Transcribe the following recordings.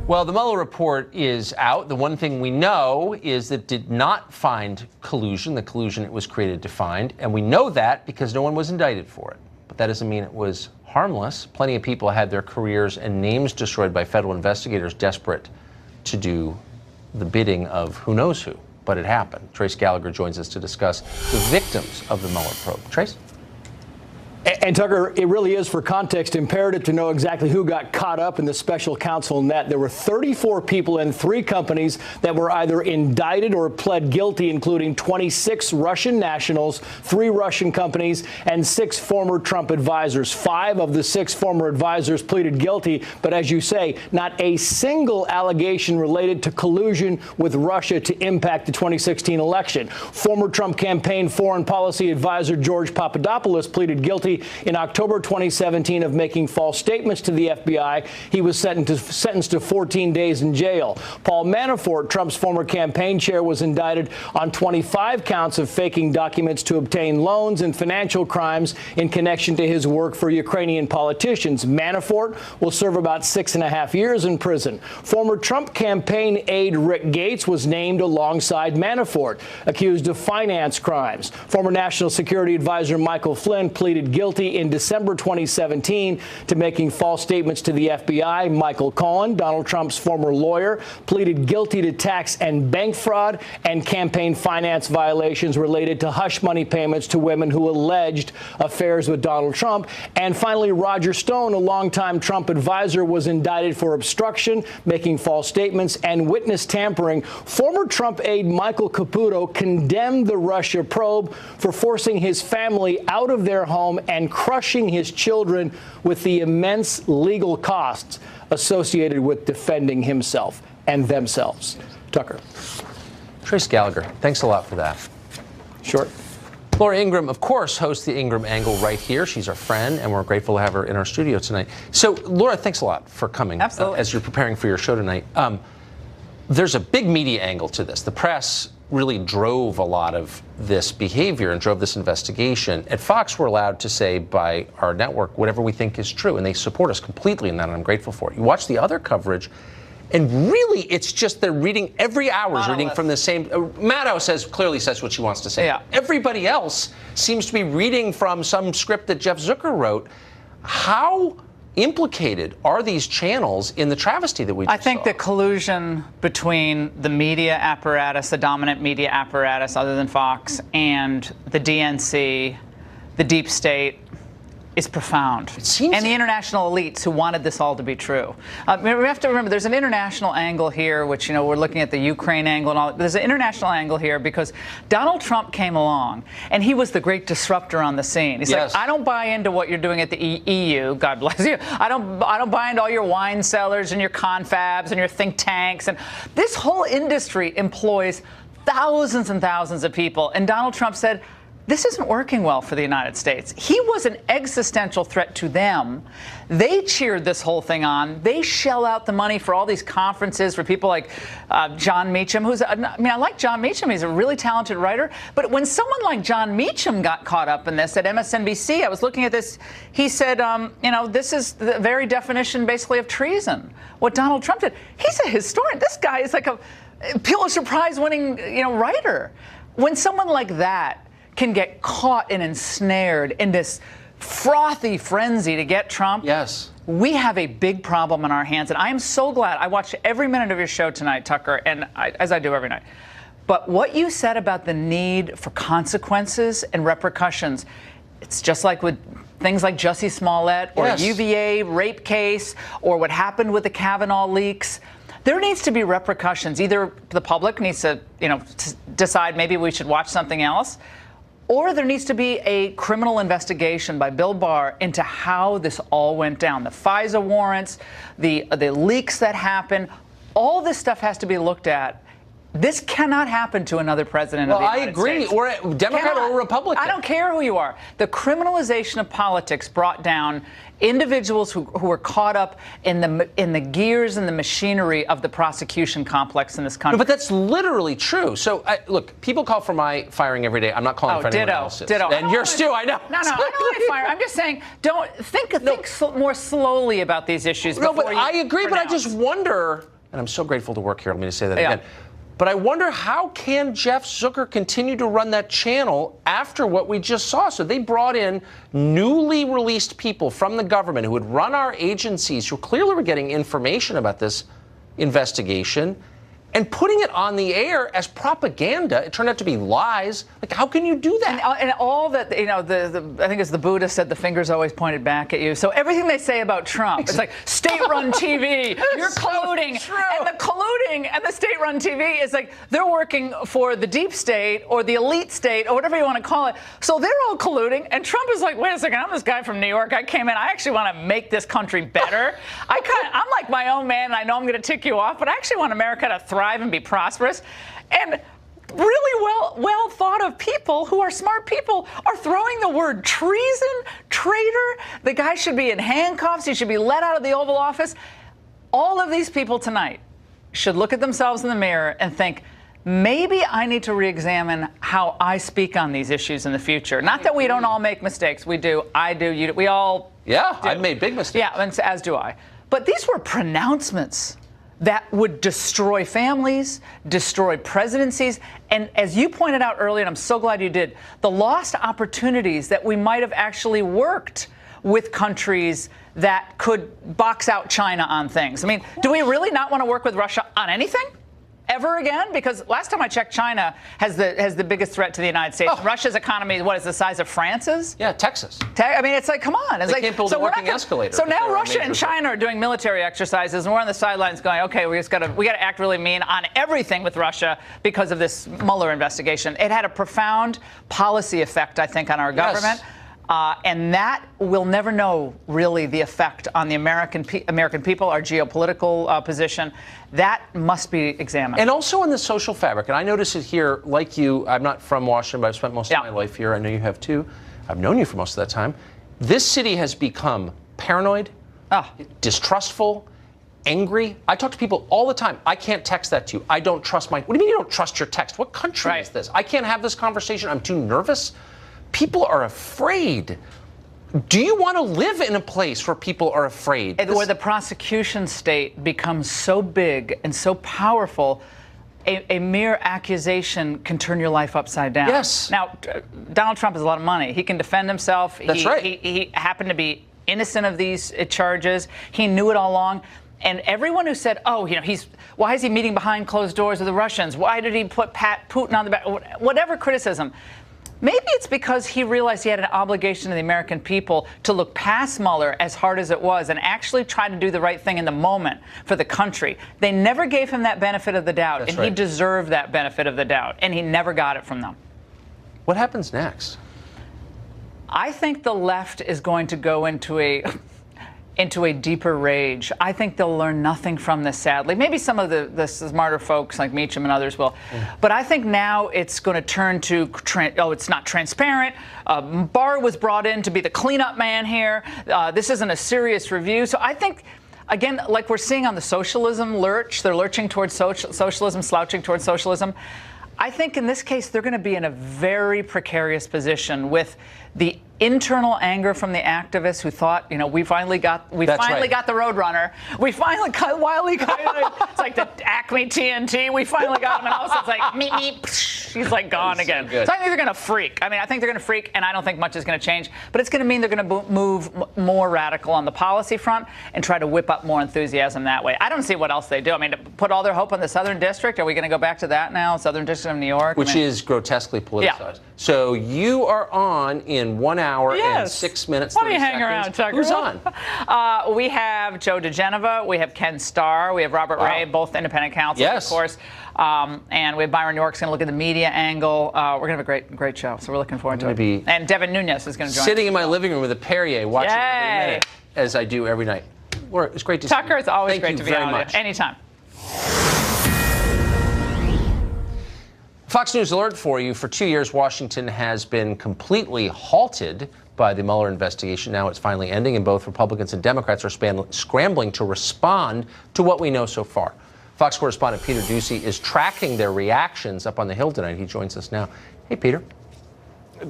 Well, the Mueller report is out. The one thing we know is that it did not find collusion, the collusion it was created to find. And we know that because no one was indicted for it. But that doesn't mean it was harmless. Plenty of people had their careers and names destroyed by federal investigators desperate to do the bidding of who knows who. But it happened. Trace Gallagher joins us to discuss the victims of the Mueller probe. Trace? And Tucker, it really is, for context, imperative to know exactly who got caught up in the special counsel net. There were 34 people in 3 companies that were either indicted or pled guilty, including 26 Russian nationals, 3 Russian companies, and 6 former Trump advisors. 5 of the 6 former advisors pleaded guilty. But as you say, not a single allegation related to collusion with Russia to impact the 2016 election. Former Trump campaign foreign policy advisor George Papadopoulos pleaded guilty in October 2017 of making false statements to the FBI. He was sentenced to 14 days in jail. Paul Manafort, Trump's former campaign chair, was indicted on 25 counts of faking documents to obtain loans and financial crimes in connection to his work for Ukrainian politicians. Manafort will serve about 6.5 years in prison. Former Trump campaign aide Rick Gates was named alongside Manafort, accused of finance crimes. Former National Security Advisor Michael Flynn pleaded guilty in December 2017 to making false statements to the FBI. Michael Cohen, Donald Trump's former lawyer, pleaded guilty to tax and bank fraud and campaign finance violations related to hush money payments to women who alleged affairs with Donald Trump. And finally, Roger Stone, a longtime Trump advisor, was indicted for obstruction, making false statements, and witness tampering. Former Trump aide Michael Caputo condemned the Russia probe for forcing his family out of their home and crushing his children with the immense legal costs associated with defending himself and themselves. Tucker. Trace Gallagher, thanks a lot for that. Sure. Laura Ingraham, of course, hosts the Ingraham Angle right here. She's our friend, and we're grateful to have her in our studio tonight. So, Laura, thanks a lot for coming. Absolutely. As you're preparing for your show tonight. There's a big media angle to this. The press really drove a lot of this behavior and drove this investigation. At Fox, we're allowed to say by our network whatever we think is true, and they support us completely in that, and I'm grateful for it. You watch the other coverage, and really it's just they're reading every hour is reading from the same. Maddow clearly says what she wants to say. Yeah. Everybody else seems to be reading from some script that Jeff Zucker wrote. How implicated are these channels in the travesty that we just I think saw? the collusion between the media apparatus, the dominant media apparatus other than Fox, and the DNC, the deep state, is profound. It seems and the international elites who wanted this all to be true. We have to remember there's an international angle here, which, you know, we're looking at the Ukraine angle and all. There's an international angle here because Donald Trump came along and he was the great disruptor on the scene. He's like, I don't buy into what you're doing at the EU. God bless you. I don't buy into all your wine cellars and your confabs and your think tanks. And this whole industry employs thousands and thousands of people. And Donald Trump said, this isn't working well for the United States. He was an existential threat to them. They cheered this whole thing on. They shell out the money for all these conferences for people like John Meacham, I like John Meacham. He's a really talented writer. But when someone like John Meacham got caught up in this at MSNBC, I was looking at this. He said, this is the very definition, basically, of treason. What Donald Trump did. He's a historian. This guy is like a Pulitzer Prize-winning, writer. When someone like that can get caught and ensnared in this frothy frenzy to get Trump. Yes. We have a big problem in our hands. And I am so glad. I watched every minute of your show tonight, Tucker, and as I do every night. But what you said about the need for consequences and repercussions, it's just like with things like Jussie Smollett or UVA rape case or what happened with the Kavanaugh leaks. There needs to be repercussions. Either the public needs to, decide maybe we should watch something else, or there needs to be a criminal investigation by Bill Barr into how this all went down. The FISA warrants, the leaks that happened, all this stuff has to be looked at. This cannot happen to another president of the United States. Well, I agree. Or a Democrat or a Republican. I don't care who you are. The criminalization of politics brought down individuals who were caught up in the gears and the machinery of the prosecution complex in this country. No, but that's literally true. So, look, people call for my firing every day. I'm not calling for anyone else's. Ditto. And yours too, I know. No, I don't want to fire. I'm just saying, don't think more slowly about these issues. No, but I agree. But I just wonder, and I'm so grateful to work here. Let me just say that again. But I wonder, how can Jeff Zucker continue to run that channel after what we just saw? So they brought in newly released people from the government who would run our agencies, who clearly were getting information about this investigation, and putting it on the air as propaganda. It turned out to be lies. Like, how can you do that? And all that, I think it's the Buddha said the finger's always pointed back at you. So everything they say about Trump, it's like state-run TV, you're colluding. So and the colluding and the state-run TV is like they're working for the deep state or the elite state or whatever you want to call it. So they're all colluding. And Trump is like, wait a second, I'm this guy from New York. I came in. I actually want to make this country better. I'm like my own man, and I know I'm going to tick you off, but I actually want America to thrive and be prosperous. And really well thought of people who are smart people are throwing the word treason, traitor. The guy should be in handcuffs. He should be let out of the Oval Office. All of these people tonight should look at themselves in the mirror and think, maybe I need to re-examine how I speak on these issues in the future. Not that we don't all make mistakes. We do. I do. You do. We all do. I've made big mistakes. Yeah, and as do I. But these were pronouncements that would destroy families, destroy presidencies, and as you pointed out earlier, and I'm so glad you did, the lost opportunities that we might have actually worked with countries that could box out China on things. I mean, do we really not want to work with Russia on anything? Ever again? Because last time I checked, China has the biggest threat to the United States. Oh. Russia's economy, what is the size of France's? Yeah, Texas. I mean, it's like, come on. It's They can't build a working escalator. So now They're a Russia and major China are doing military exercises, and we're on the sidelines going, okay, we got to act really mean on everything with Russia because of this Mueller investigation. It had a profound policy effect, I think, on our government. And that we'll never know really the effect on the American people, our geopolitical position. That must be examined. And also in the social fabric. And I notice it here, like you, I'm not from Washington, but I've spent most of my life here. I know you have too. I've known you for most of that time. This city has become paranoid, distrustful, angry. I talk to people all the time. I can't text that to you. I don't trust what do you mean you don't trust your text? What country is this? I can't have this conversation. I'm too nervous. People are afraid. Do you want to live in a place where people are afraid? Where the prosecution state becomes so big and so powerful, a mere accusation can turn your life upside down. Yes. Now, Donald Trump has a lot of money. He can defend himself. That's right. He happened to be innocent of these charges. He knew it all along. And everyone who said, why is he meeting behind closed doors with the Russians? Why did he put Putin on the back? Whatever criticism. Maybe it's because he realized he had an obligation to the American people to look past Mueller, as hard as it was, and actually try to do the right thing in the moment for the country. They never gave him that benefit of the doubt, That's and right. he deserved that benefit of the doubt, and he never got it from them. What happens next? I think the left is going to go into a deeper rage. I think they'll learn nothing from this, sadly. Maybe some of the smarter folks like Meacham and others will. But I think now it's going to turn to, it's not transparent. Barr was brought in to be the cleanup man here. This isn't a serious review. So I think, again, like we're seeing on the socialism lurch, they're lurching towards socialism, slouching towards socialism. I think in this case, they're going to be in a very precarious position with the internal anger from the activists who thought, we finally got the Roadrunner. We finally got Wiley. It's like the Acme TNT. We finally got him, and all of a sudden it's like meep. He's like gone again. So I think they're going to freak. I think they're going to freak, and I don't think much is going to change. But it's going to mean they're going to move more radical on the policy front and try to whip up more enthusiasm that way. I don't see what else they do. To put all their hope on the Southern District. Are we going to go back to that now? Southern District of New York, which is grotesquely politicized. Yeah. So you are on in 1 hour and 6 minutes. Why don't you hang around, Tucker? Who's on? We have Joe DeGeneva. We have Ken Starr. We have Robert Ray, both independent counsel, of course. And we have Byron York's going to look at the media angle. We're going to have a great show, so we're looking forward to it. And Devin Nunes is going to join us. Sitting in my living room with a Perrier, watching every minute, as I do every night. It's great to see you. Tucker, it's always great to be on much. Anytime. Fox News alert for you. For 2 years, Washington has been completely halted by the Mueller investigation. Now it's finally ending, and both Republicans and Democrats are scrambling to respond to what we know so far. Fox correspondent Peter Doocy is tracking their reactions up on the Hill tonight. He joins us now. Hey, Peter.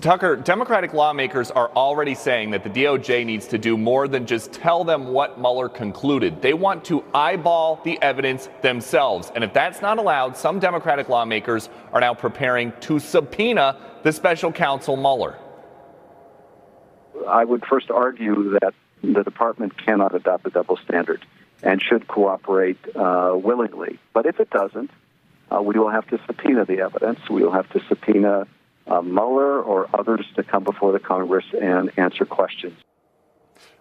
Tucker, Democratic lawmakers are already saying that the DOJ needs to do more than just tell them what Mueller concluded. They want to eyeball the evidence themselves. And if that's not allowed, some Democratic lawmakers are now preparing to subpoena the special counsel Mueller. I would first argue that the department cannot adopt a double standard and should cooperate willingly. But if it doesn't, we will have to subpoena the evidence. We will have to subpoena Mueller or others to come before the Congress and answer questions.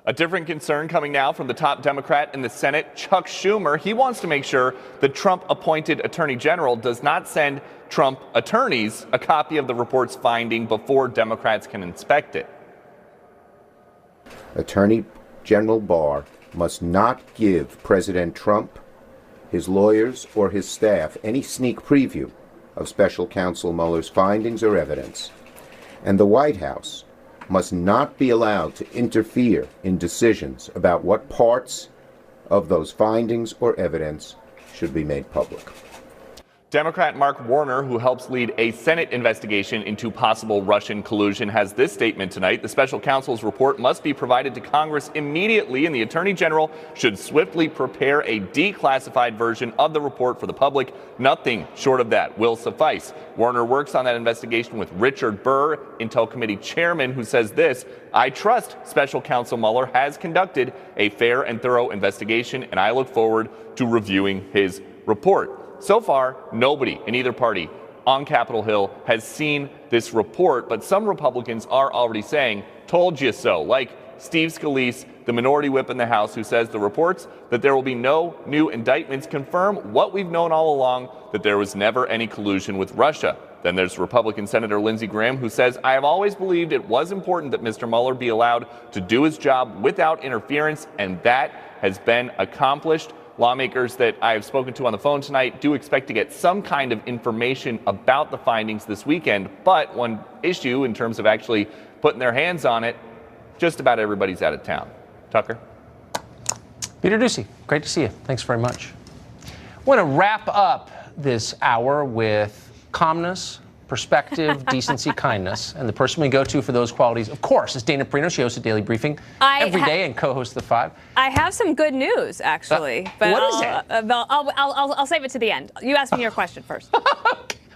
A different concern coming now from the top Democrat in the Senate, Chuck Schumer. He wants to make sure the Trump-appointed Attorney General does not send Trump attorneys a copy of the report's finding before Democrats can inspect it. Attorney General Barr must not give President Trump, his lawyers, or his staff any sneak preview of special counsel Mueller's findings or evidence, and the White House must not be allowed to interfere in decisions about what parts of those findings or evidence should be made public. Democrat Mark Warner, who helps lead a Senate investigation into possible Russian collusion, has this statement tonight. The special counsel's report must be provided to Congress immediately, and the Attorney General should swiftly prepare a declassified version of the report for the public. Nothing short of that will suffice. Warner works on that investigation with Richard Burr, Intel Committee chairman, who says this: I trust special counsel Mueller has conducted a fair and thorough investigation, and I look forward to reviewing his report. So far, nobody in either party on Capitol Hill has seen this report, but some Republicans are already saying, told you so, like Steve Scalise, the minority whip in the House, who says the reports that there will be no new indictments confirm what we've known all along, that there was never any collusion with Russia. Then there's Republican Senator Lindsey Graham, who says, I have always believed it was important that Mr. Mueller be allowed to do his job without interference, and that has been accomplished. Lawmakers that I have spoken to on the phone tonight do expect to get some kind of information about the findings this weekend. But one issue in terms of actually putting their hands on it, just about everybody's out of town. Tucker? Peter Doocy, great to see you. Thanks very much. I want to wrap up this hour with calmness, perspective, decency, kindness. And the person we go to for those qualities, of course, is Dana Perino. She hosts a daily briefing every day and co-hosts The Five. I have some good news, actually. But what is it? I'll save it to the end. You ask me your question first.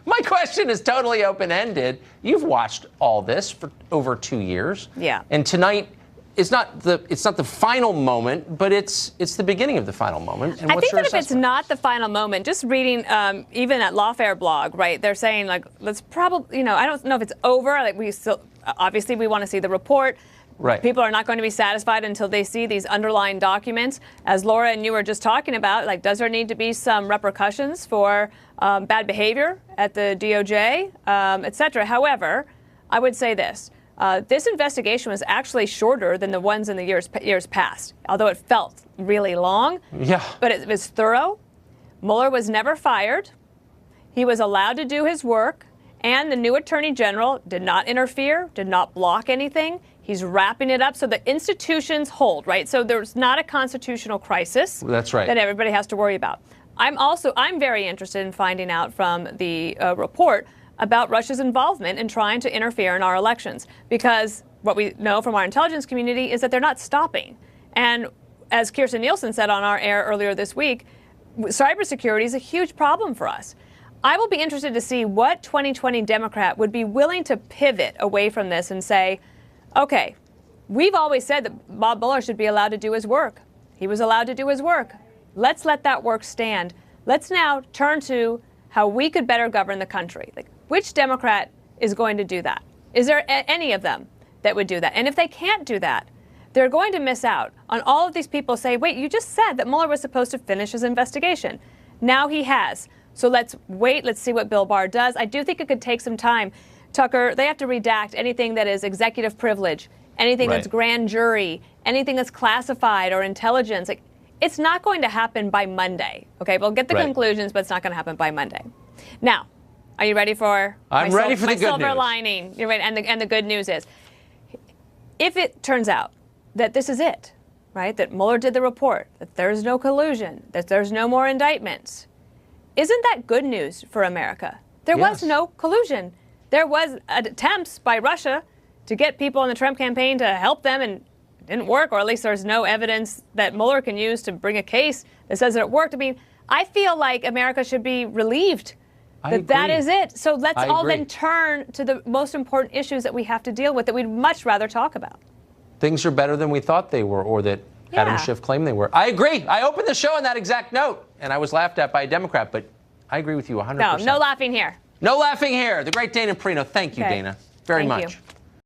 My question is totally open-ended. You've watched all this for over 2 years. Yeah. And tonight, it's not the final moment, but it's the beginning of the final moment. And I what's think your that if it's assessment? not the final moment, just reading even at Lawfare blog, right? They're saying like, let's probably, I don't know if it's over. Like we still, obviously, we want to see the report. Right. People are not going to be satisfied until they see these underlying documents. As Laura and you were just talking about, like, does there need to be some repercussions for bad behavior at the DOJ, et cetera? However, I would say this. This investigation was actually shorter than the ones in the years past, although it felt really long. Yeah. But it was thorough. Mueller was never fired. He was allowed to do his work, and the new Attorney General did not interfere, did not block anything. He's wrapping it up so the institutions hold, right? So there's not a constitutional crisis. That's right. That everybody has to worry about. I'm very interested in finding out from the report about Russia's involvement in trying to interfere in our elections, because what we know from our intelligence community is that they're not stopping. And as Kirsten Nielsen said on our air earlier this week, cybersecurity is a huge problem for us. I will be interested to see what 2020 Democrat would be willing to pivot away from this and say, okay, we've always said that Bob Mueller should be allowed to do his work. He was allowed to do his work. Let's let that work stand. Let's now turn to how we could better govern the country. Like, which Democrat is going to do that? Is there any of them that would do that? And if they can't do that, they're going to miss out on all of these people say, wait, you just said that Mueller was supposed to finish his investigation. Now he has. So let's wait. Let's see what Bill Barr does. I do think it could take some time. Tucker, they have to redact anything that is executive privilege, anything that's grand jury, anything that's classified or intelligence. Like, it's not going to happen by Monday. Okay, we'll get the conclusions, but it's not going to happen by Monday. Now, are you ready for I'm ready for the good silver news. lining? You're ready, and the good news is, if it turns out that this is it, right? That Mueller did the report, that there's no collusion, that there's no more indictments, isn't that good news for America? There was no collusion. there was attempts by Russia to get people in the Trump campaign to help them, and it didn't work, or at least there's no evidence that Mueller can use to bring a case that says that it worked. I mean, I feel like America should be relieved that is it. So let's all then turn to the most important issues that we have to deal with that we'd much rather talk about. Things are better than we thought they were, or that Adam Schiff claimed they were. I agree. I opened the show on that exact note, and I was laughed at by a Democrat, but I agree with you 100%. No laughing here. No laughing here. The great Dana Perino. Thank you, Dana, very much. You.